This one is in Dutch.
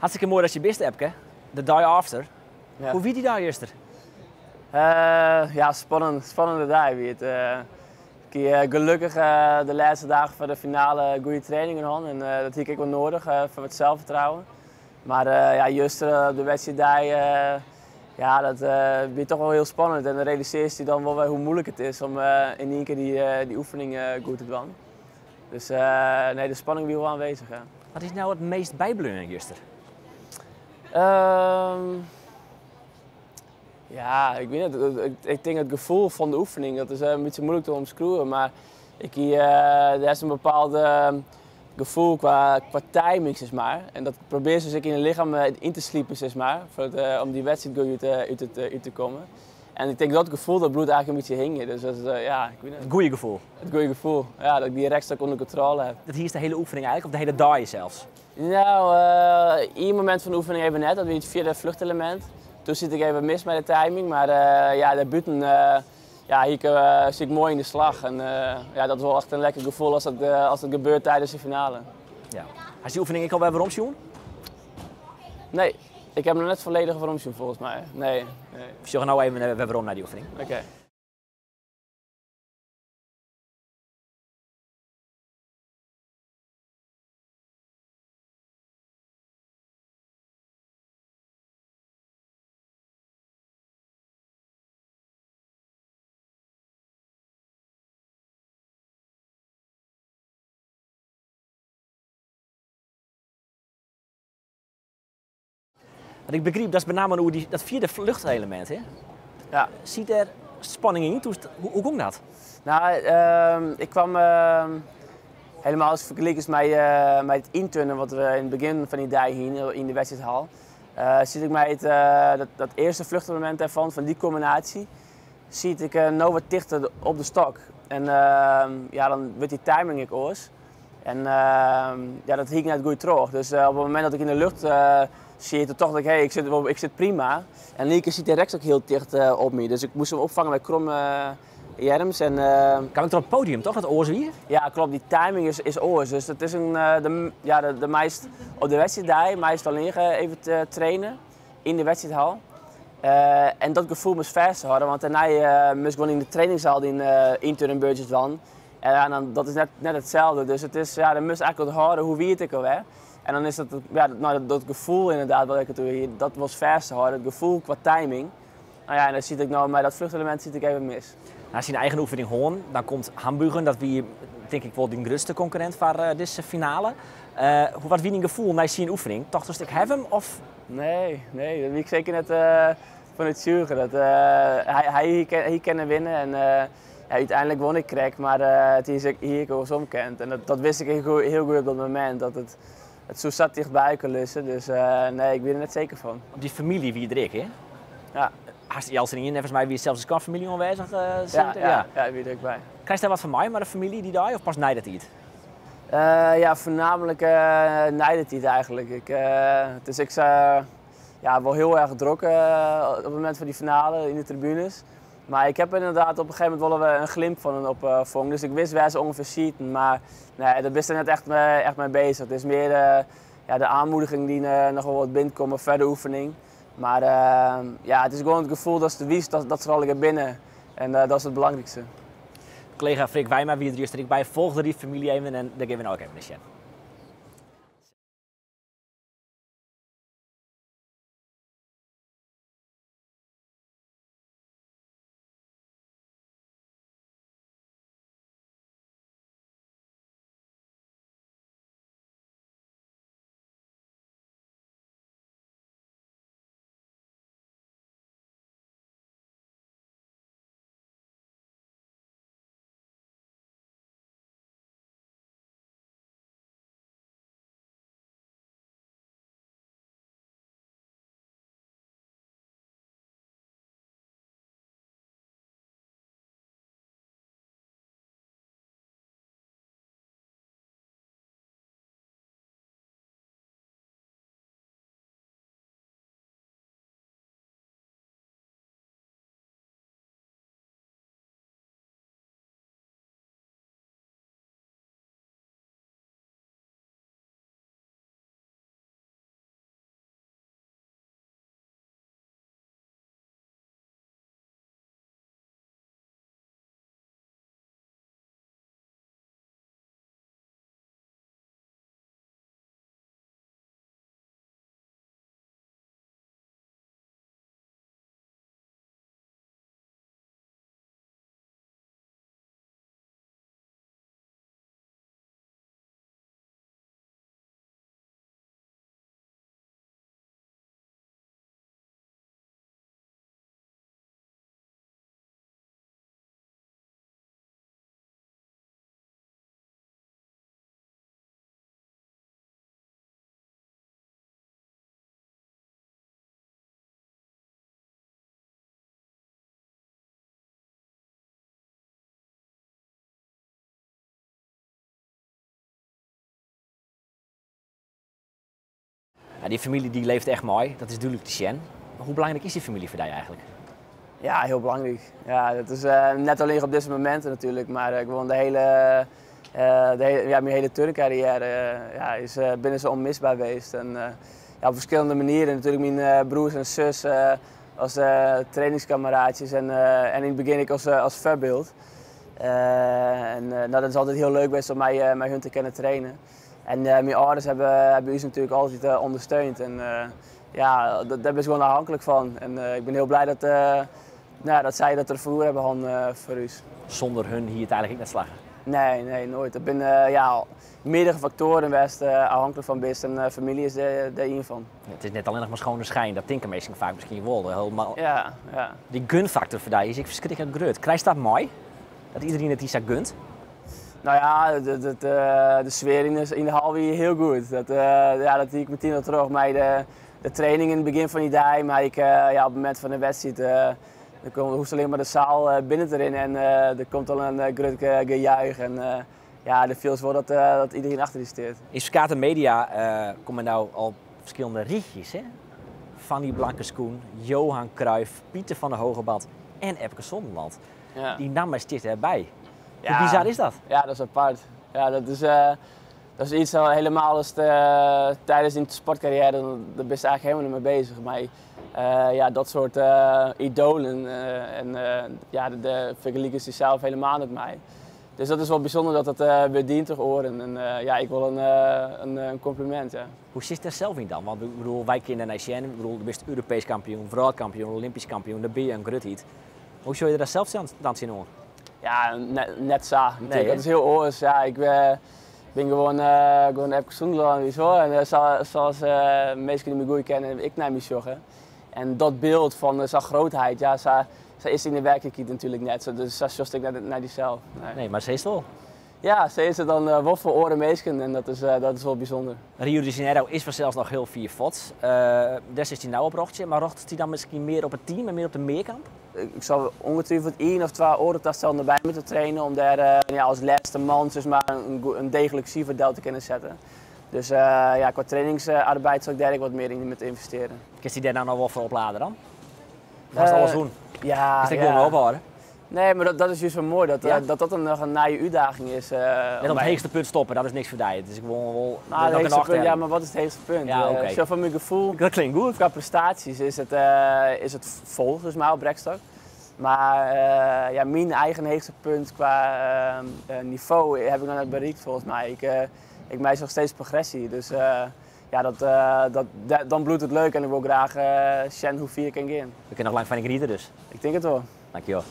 Hartstikke mooi dat je bist, Epke. De day after. Ja. Hoe wie die dag eerst er? Ja, spannende dag weer. Ik heb gelukkig de laatste dagen van de finale goede trainingen gehad en dat heb ik wel nodig voor het zelfvertrouwen. Maar ja, juist op de wedstrijd ja, dat wordt toch wel heel spannend en dan realiseert je dan wel weer hoe moeilijk het is om in één keer die oefening goed te doen. Dus nee, de spanning weer wel aanwezig. Ja. Wat is nou het meest bijbeleunig gisteren? Ja, ik weet het. Ik denk het gevoel van de oefening, dat is een beetje moeilijk te omschrijven, maar er is een bepaald gevoel qua timing, zeg maar. En dat probeer ze in het lichaam in te sliepen, zeg maar, om die wedstrijd goed uit te komen. En ik denk dat gevoel, dat bloed eigenlijk een beetje hing. Dus dat is, ja, ik weet het. Het goede gevoel. Het goede gevoel, ja, dat ik die rechtstuk onder controle heb. Dat hier is de hele oefening eigenlijk, of de hele day zelfs? Nou, één moment van de oefening even net, dat weer het vierde vluchtelement. Toen zit ik even mis met de timing, maar ja, daarbuiten ja, hier zit ik mooi in de slag. En ja, dat is wel echt een lekker gevoel als dat gebeurt tijdens de finale. Ja. Had je die oefening al bij waarom zien? Nee, ik heb nog net volledig waarom zien volgens mij. Nee. We zullen nou even waarom naar die oefening. Oké. Wat ik begreep, dat is met name hoe dat vierde vluchtelement. Hè? Ja. Ziet er spanning in? Hoe ging dat? Nou, ik kwam helemaal als vergeleken met het inturnen wat we in het begin van die dag hier in de wedstrijdhal. Zit ik met dat eerste vluchtmoment ervan, van die combinatie, zie ik nou wat dichter op de stok. En ja, dan wordt die timing ik oors. En ja, dat hiek net goed terug. Dus op het moment dat ik in de lucht zie je toch dat ik zit prima. En Lieke ziet de rechts ook heel dicht op me. Dus ik moest hem opvangen met kromme jerms. En, Kan ik er op het podium toch, dat oor hier? ja, klopt. Die timing is oors. Dus dat is de meest op de wedstrijd, meest alleen even te trainen in de wedstrijdhal. En dat gevoel moest vast houden, want daarna moest ik gewoon in de trainingszaal in inturnbeurtjes van. En dan, dat is net hetzelfde. Dus het is, ja, dan moest eigenlijk wat houden hoe wie het ik alweer. En dan is dat, ja, dat gevoel inderdaad, wat ik het hier, dat was vast houden. Het gevoel qua timing. Nou ja, en dan zie ik nou, maar dat vluchtelement zit ik even mis. Als je een eigen oefening hoorn, dan komt Hamburgen, dat wie denk ik wel de grootste concurrent voor deze finale. Wat wie een gevoel na je oefening? Toch dus ik heb hem of? Nee, dat weet ik zeker net van het zuren. Dat hij kan winnen en ja, uiteindelijk won ik krek, maar het is hier ook zo omkend. En dat wist ik heel goed op dat moment, dat het zo zat dichtbij kon lussen. Dus nee, ik ben er net zeker van. Op die familie wie er ik, hè? Ja. Als je als er in, volgens mij wie zelfs de familie aanwezig. Ja, wie er ook bij. Krijg je daar wat van mij, maar de familie die daar, of pas nijdt het niet? Ja, voornamelijk nijdt het eigenlijk. Dus ik ja, wel heel erg druk op het moment van die finale in de tribunes. Maar ik heb inderdaad op een gegeven moment wel een glimp van hen opvangen. Dus ik wist waar ze ongeveer zitten. Maar nee, daar ben je net echt mee bezig. Het is meer ja, de aanmoediging die nog wel wat binnenkomt voor de oefening. Maar ja, het is gewoon het gevoel dat ze wist dat ze al binnen. En dat is het belangrijkste. Collega Frik Wijma, wie er juist bij, volgde die familie even en daar geven we nou ook even een chat. Ja, die familie die leeft echt mooi, dat is duidelijk te zien. Hoe belangrijk is die familie voor jou eigenlijk? Ja, heel belangrijk. Ja, dat is net alleen op deze momenten natuurlijk, maar gewoon mijn hele turncarrière is binnen zo onmisbaar geweest. En ja, op verschillende manieren. Natuurlijk mijn broers en zus als trainingskameraadjes en in het begin ik als voorbeeld. Nou, dat is altijd heel leuk geweest om mij hun te kunnen trainen. En mijn ouders hebben ons natuurlijk altijd ondersteund. En ja, daar ben ik gewoon afhankelijk van. En ik ben heel blij dat zij dat ervoor hebben gehad voor ons. Zonder hun hier het eigenlijk niet slagen. Nee, nooit. Ik ben meerdere factoren best afhankelijk van best en familie is er één van. Het is net alleen nog maar schone schijn, dat tinkermeesting vaak misschien wel. Helemaal... Ja. Die gunfactor voor jou is ik verschrikkelijk groot. Krijg je dat mooi? Dat iedereen het iets gunt? Nou ja, de sfeer in de hal weer heel goed. Dat zie ik meteen al terug. Maar de training in het begin van die dag, maar op het moment van de wedstrijd, dan hoeft alleen maar de zaal binnen te rennen en er komt al een groot gejuich. En de feels wel dat iedereen achter die steert. In Skaten Media komen nou al verschillende rietjes, hè? Fanny Blankers-Koen, Johan Cruijff, Pieter van der Hogeband en Epke Zonderland. Ja. Die namen steeds erbij. Ja. Hoe bizar is dat? Ja, dat is apart. Ja, dat is iets helemaal als tijdens de sportcarrière, daar ben je eigenlijk helemaal niet mee bezig. Maar dat soort idolen de vergelijken zichzelf helemaal met mij. Dus dat is wel bijzonder dat het weer dient te horen. En ik wil een compliment. Ja. Hoe zit er zelf in dan? Want ik bedoel, wij kennen NICN, ik bedoel, je bent Europees kampioen, wereldkampioen, Olympisch kampioen, dan ben je een gruthiet. Hoe zou je daar zelf dan zien hoor? Ja, net zo. Nee, dat is heel oors. Ja, ik ben gewoon Epke Zonderland zo. En zoals mensen die me goed kennen, ik naar me joggen. En dat beeld van zijn grootheid, ja, ze is in de werkelijkheid natuurlijk net. Dus zo zocht ik naar diezelf. Nee, maar ze is het wel. Ja, ze is er dan wat voor oren meesken en dat is wel bijzonder. Rio de Janeiro is vanzelfs nog heel vier fots. Daar is hij nou op rochtje, maar rocht hij dan misschien meer op het team en meer op de meerkamp? Ik zou ongetwijfeld 1 of 2 orentesten erbij moeten trainen om daar als laatste man dus maar een degelijk cijferdeel te kunnen zetten. Dus qua trainingsarbeid zou ik daar wat meer in moeten investeren. Kun je daar nou nog wel voor opladen dan? Was alles doen? Ja. Is dat gewoon ophouden? Nee, maar dat is juist zo mooi, dat een naaie uitdaging is. Net op het heegste punt stoppen, dat is niks voor jou. Dus ik wil wel het heegste punt, ja, maar wat is het heegste punt? Ja, okay. Zo van mijn gevoel, dat klinkt goed. qua prestaties is het vol, dus maar op rekstok. Maar mijn eigen heegste punt qua niveau heb ik nog net bereikt volgens mij. Ik meis nog steeds progressie, dus dan bloedt het leuk en ik wil graag zien hoe ver ik kan gaan. We kunnen nog lang van genieten dus. Ik denk het wel. Dankjewel.